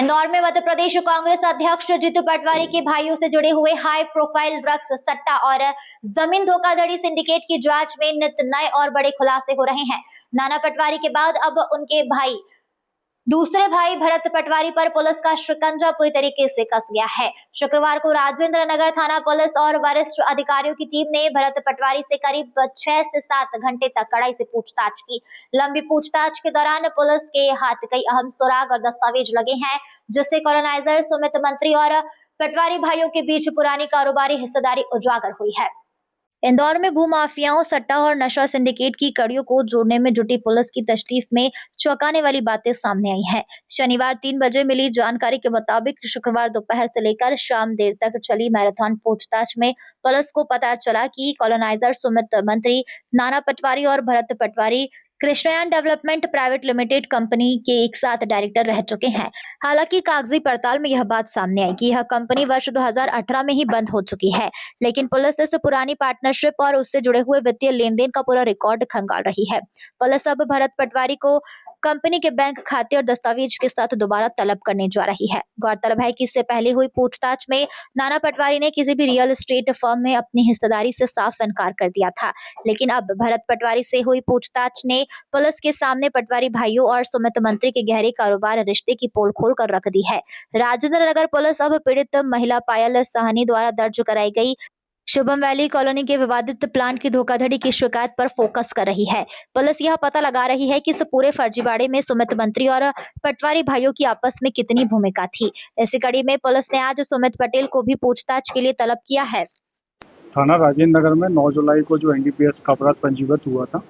इंदौर में मध्य प्रदेश कांग्रेस अध्यक्ष जीतू पटवारी के भाइयों से जुड़े हुए हाई प्रोफाइल ड्रग्स सट्टा और जमीन धोखाधड़ी सिंडिकेट की जांच में नित नए और बड़े खुलासे हो रहे हैं। नाना पटवारी के बाद अब उनके दूसरे भाई भरत पटवारी पर पुलिस का शिकंजा पूरी तरीके से कस गया है। शुक्रवार को राजेंद्र नगर थाना पुलिस और वरिष्ठ अधिकारियों की टीम ने भरत पटवारी से करीब 6 से 7 घंटे तक कड़ाई से पूछताछ की। लंबी पूछताछ के दौरान पुलिस के हाथ कई अहम सुराग और दस्तावेज लगे हैं, जिससे कॉलोनाइजर सुमित मंत्री और पटवारी भाइयों के बीच पुरानी कारोबारी हिस्सेदारी उजागर हुई है। इंदौर में भूमाफियाओं, सट्टा और नशा सिंडिकेट की कड़ियों को जोड़ने में जुटी पुलिस की तशरीफ में चौंकाने वाली बातें सामने आई हैं। शनिवार 3 बजे मिली जानकारी के मुताबिक शुक्रवार दोपहर से लेकर शाम देर तक चली मैराथन पूछताछ में पुलिस को पता चला कि कॉलोनाइजर सुमित मंत्री, नाना पटवारी और भरत पटवारी कृष्णयान डेवलपमेंट प्राइवेट लिमिटेड कंपनी के एक साथ डायरेक्टर रह चुके हैं। हालांकि कागजी पड़ताल में यह बात सामने आई कि यह कंपनी वर्ष 2018 में ही बंद हो चुकी है, लेकिन पुलिस इस पुरानी पार्टनरशिप और उससे जुड़े हुए वित्तीय लेन देन का पूरा रिकॉर्ड खंगाल रही है। पुलिस अब भरत पटवारी को कंपनी के बैंक खाते और दस्तावेज के साथ दोबारा तलब करने जा रही है। गौरतलब है कि इससे पहले हुई पूछताछ में नाना पटवारी ने किसी भी रियल एस्टेट फर्म में अपनी हिस्सेदारी से साफ इनकार कर दिया था, लेकिन अब भरत पटवारी से हुई पूछताछ ने पुलिस के सामने पटवारी भाइयों और सुमित मंत्री के गहरे कारोबार रिश्ते की पोल खोल कर रख दी है। राजेंद्र नगर पुलिस अब पीड़ित महिला पायल साहनी द्वारा दर्ज कराई गई शुभम वैली कॉलोनी के विवादित प्लांट की धोखाधड़ी की शिकायत पर फोकस कर रही है। पुलिस यह पता लगा रही है कि इस पूरे फर्जीवाड़े में सुमित मंत्री और पटवारी भाइयों की आपस में कितनी भूमिका थी। इसी कड़ी में पुलिस ने आज सुमित पटेल को भी पूछताछ के लिए तलब किया है। थाना राजेंद्र नगर में 9 जुलाई को जो एनडीपीएस का अपराध पंजीबद्ध हुआ था,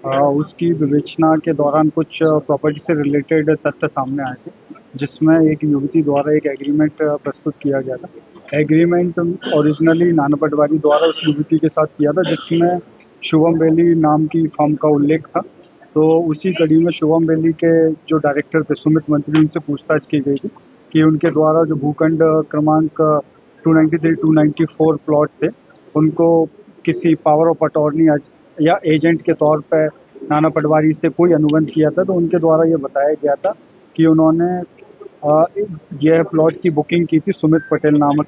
उसकी विवेचना के दौरान कुछ प्रॉपर्टी से रिलेटेड तथ्य सामने आए थे, जिसमें एक युवती द्वारा एक एग्रीमेंट प्रस्तुत किया गया था। एग्रीमेंट ओरिजिनली नाना पटवारी द्वारा उस युवती के साथ किया था, जिसमें शुभम वैली नाम की फर्म का उल्लेख था। तो उसी कड़ी में शुभम वैली के जो डायरेक्टर थे सुमित मंत्री, उनसे पूछताछ की गई थी कि उनके द्वारा जो भूखंड क्रमांक 293-294 प्लॉट थे, उनको किसी पावर ऑफ अटॉर्नी या एजेंट के तौर पर नाना पटवारी से कोई अनुबंध किया था। तो उनके द्वारा ये बताया गया था कि उन्होंने यह प्लॉट की बुकिंग की थी सुमित पटेल नामक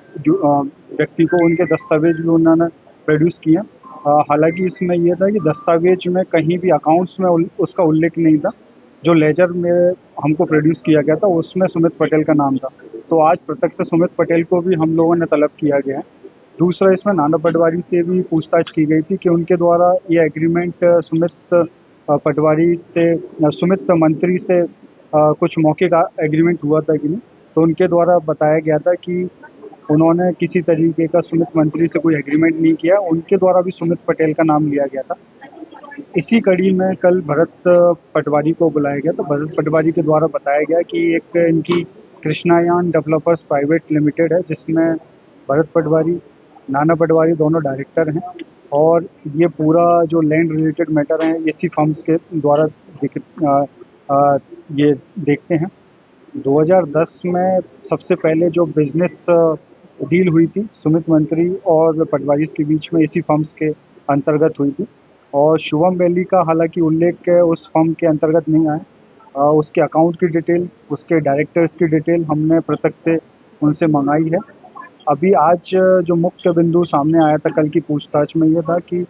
व्यक्ति को। उनके दस्तावेज भी उन्होंने प्रोड्यूस किए। हालांकि इसमें यह था कि दस्तावेज में कहीं भी अकाउंट्स में उसका उल्लेख नहीं था। जो लेजर में हमको प्रोड्यूस किया गया था उसमें सुमित पटेल का नाम था। तो आज प्रत्यक्ष से सुमित पटेल को भी हम लोगों ने तलब किया गया है। दूसरा, इसमें नाना पटवारी से भी पूछताछ की गई थी कि उनके द्वारा ये एग्रीमेंट सुमित मंत्री से कुछ मौखिक एग्रीमेंट हुआ था कि नहीं। तो उनके द्वारा बताया गया था कि उन्होंने किसी तरीके का सुमित मंत्री से कोई एग्रीमेंट नहीं किया। उनके द्वारा भी सुमित पटेल का नाम लिया गया था। इसी कड़ी में कल भरत पटवारी को बुलाया गया। तो भरत पटवारी के द्वारा बताया गया कि एक इनकी कृष्णायान डेवलपर्स प्राइवेट लिमिटेड है, जिसमें भरत पटवारी, नाना पटवारी दोनों डायरेक्टर हैं, और ये पूरा जो लैंड रिलेटेड मैटर है इसी फर्म्स के द्वारा ये देखते हैं। 2010 में सबसे पहले जो बिजनेस डील हुई थी सुमित मंत्री और पटवारी के बीच में इसी फर्म्स के अंतर्गत हुई थी, और शुभम वैली का हालांकि उल्लेख उस फर्म के अंतर्गत नहीं आया। उसके अकाउंट की डिटेल, उसके डायरेक्टर्स की डिटेल हमने प्रत्यक्ष से उनसे मंगाई है। अभी आज जो मुख्य बिंदु सामने आया था कल की पूछताछ में, यह था कि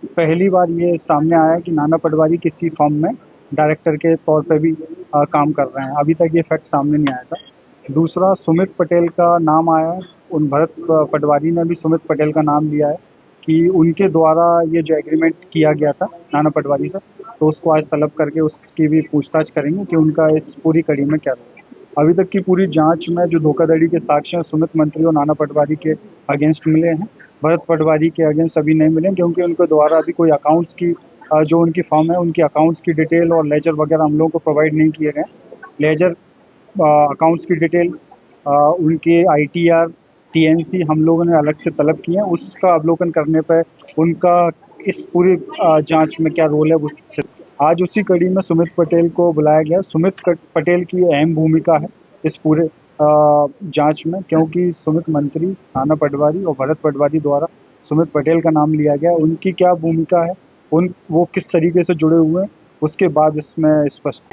पहली बार ये सामने आया कि नाना पटवारी किसी फर्म में डायरेक्टर के तौर पे भी काम कर रहे हैं। अभी तक ये फैक्ट सामने नहीं आया था। दूसरा, सुमित पटेल का नाम आया। उन भरत पटवारी ने भी सुमित पटेल का नाम लिया है कि उनके द्वारा ये जो एग्रीमेंट किया गया था नाना पटवारी से, तो उसको आज तलब करके उसकी भी पूछताछ करेंगे कि उनका इस पूरी कड़ी में क्या रोल है। अभी तक की पूरी जांच में जो धोखाधड़ी के साक्ष्य सुमित मंत्री और नाना पटवारी के अगेंस्ट मिले हैं, भरत पटवारी के अगेंस्ट अभी नहीं मिले, क्योंकि उनके द्वारा अभी कोई अकाउंट्स की जो उनकी फर्म है उनकी अकाउंट्स की डिटेल और लेजर वगैरह हम लोगों को प्रोवाइड नहीं किए गए। लेजर, अकाउंट्स की डिटेल, उनके ITR, TNC हम लोगों ने अलग से तलब किए हैं। उसका अवलोकन करने पर उनका इस पूरी जांच में क्या रोल है वो आज उसी कड़ी में सुमित पटेल को बुलाया गया। सुमित पटेल की अहम भूमिका है इस पूरे जांच में, क्योंकि सुमित मंत्री, नाना पटवारी और भरत पटवारी द्वारा सुमित पटेल का नाम लिया गया। उनकी क्या भूमिका है, वो किस तरीके से जुड़े हुए हैं, उसके बाद इसमें स्पष्ट